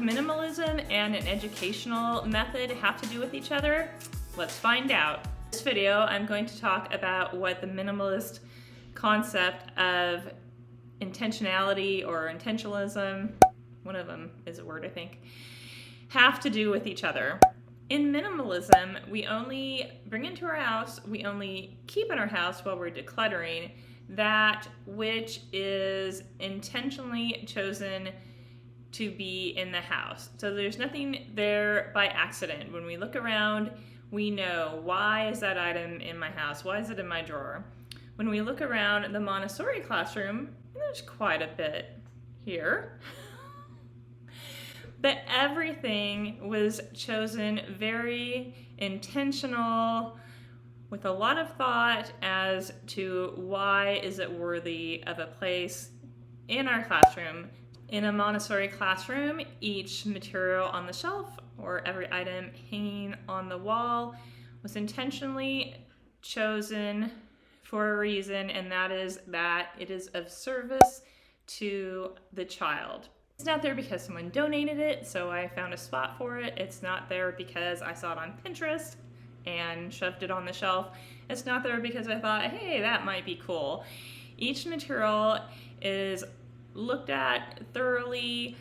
minimalism and an educational method have to do with each other? Let's find out. In this video, I'm going to talk about what the minimalist concept of intentionality or intentionalism, one of them is a word I think, have to do with each other. In minimalism, we only bring into our house, we only keep in our house while we're decluttering that which is intentionally chosen to be in the house. So there's nothing there by accident. When we look around, we know, why is that item in my house? Why is it in my drawer? When we look around the Montessori classroom, there's quite a bit here. But everything was chosen very intentional, with a lot of thought as to why is it worthy of a place in our classroom. In a Montessori classroom, each material on the shelf or every item hanging on the wall was intentionally chosen for a reason, and that is that it is of service to the child. It's not there because someone donated it, so I found a spot for it. It's not there because I saw it on Pinterest and shoved it on the shelf. It's not there because I thought, hey, that might be cool. Each material is looked at thoroughly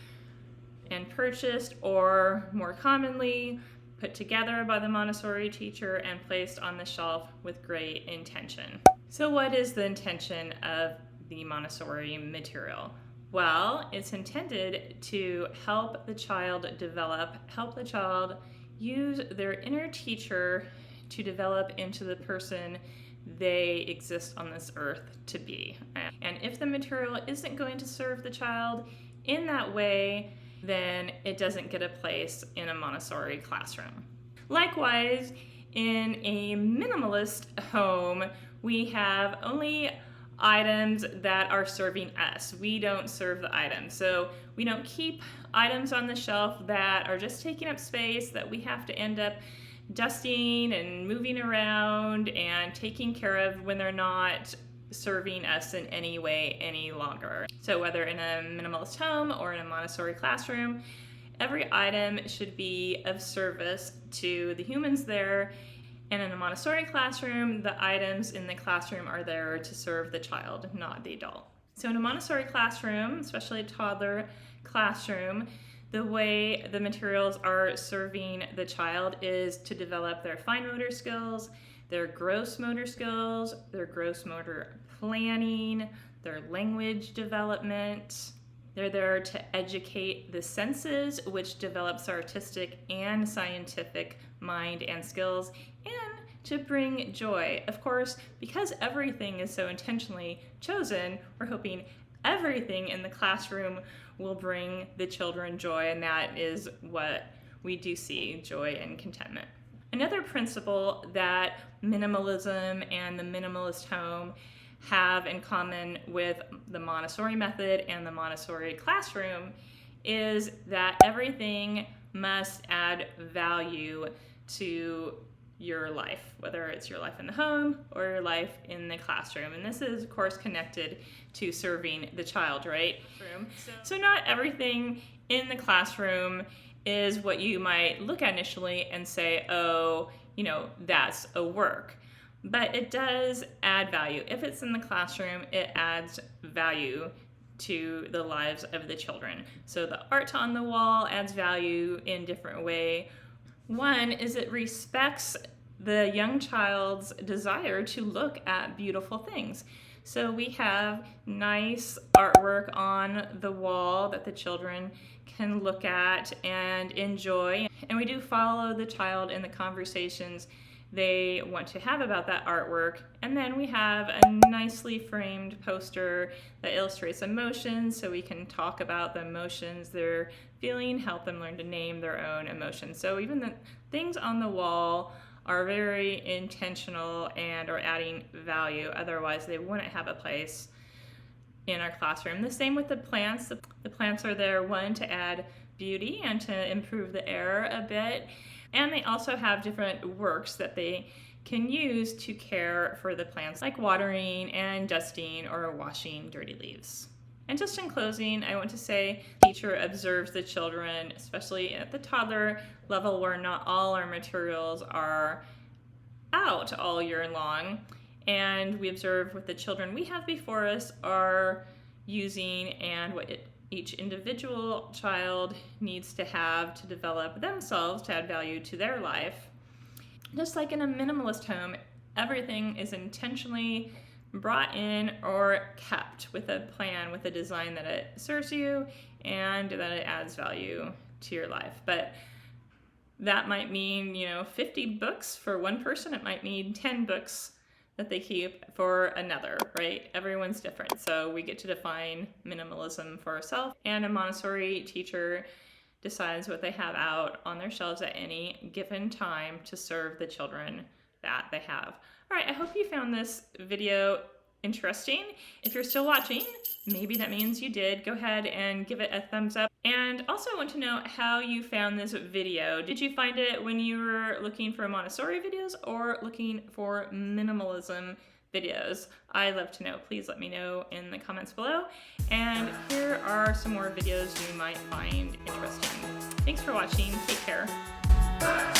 and purchased, or more commonly, put together by the Montessori teacher and placed on the shelf with great intention. So what is the intention of the Montessori material? Well, it's intended to help the child develop, help the child use their inner teacher to develop into the person they exist on this earth to be. And if the material isn't going to serve the child in that way, then it doesn't get a place in a Montessori classroom. Likewise, in a minimalist home, we have only items that are serving us. We don't serve the items. So we don't keep items on the shelf that are just taking up space that we have to end up dusting and moving around and taking care of when they're not serving us in any way any longer. So whether in a minimalist home or in a Montessori classroom, every item should be of service to the humans there. And in a Montessori classroom, the items in the classroom are there to serve the child, not the adult. So in a Montessori classroom, especially a toddler classroom, the way the materials are serving the child is to develop their fine motor skills, their gross motor skills, their gross motor planning, their language development. They're there to educate the senses, which develops artistic and scientific mind and skills, and to bring joy. Of course, because everything is so intentionally chosen, we're hoping everything in the classroom will bring the children joy, and that is what we do see, joy and contentment. Another principle that minimalism and the minimalist home have in common with the Montessori method and the Montessori classroom is that everything must add value to your life, whether it's your life in the home or your life in the classroom. And this is, of course, connected to serving the child, right? So not everything in the classroom is what you might look at initially and say, oh, that's a work. But it does add value. If it's in the classroom, it adds value to the lives of the children. So the art on the wall adds value in a different way. One is it respects the young child's desire to look at beautiful things. So we have nice artwork on the wall that the children can look at and enjoy. And we do follow the child in the conversations they want to have about that artwork. And then we have a nicely framed poster that illustrates emotions, so we can talk about the emotions they're feeling, help them learn to name their own emotions. So even the things on the wall are very intentional and are adding value. Otherwise, they wouldn't have a place in our classroom. The same with the plants. The plants are there, one, to add beauty and to improve the air a bit. And they also have different works that they can use to care for the plants, like watering and dusting or washing dirty leaves. And just in closing, I want to say the teacher observes the children, especially at the toddler level where not all our materials are out all year long. And we observe what the children we have before us are using and what each individual child needs to have to develop themselves to add value to their life. Just like in a minimalist home, everything is intentionally brought in or kept with a plan, with a design that it serves you and that it adds value to your life. But that might mean, 50 books for one person. It might mean 10 books that they keep for another, right? Everyone's different. So we get to define minimalism for ourselves, and a Montessori teacher decides what they have out on their shelves at any given time to serve the children that they have. All right, I hope you found this video interesting. If you're still watching, maybe that means you did. Go ahead and give it a thumbs up. And also I want to know how you found this video. Did you find it when you were looking for Montessori videos or looking for minimalism videos? I'd love to know. Please let me know in the comments below. And here are some more videos you might find interesting. Thanks for watching. Take care.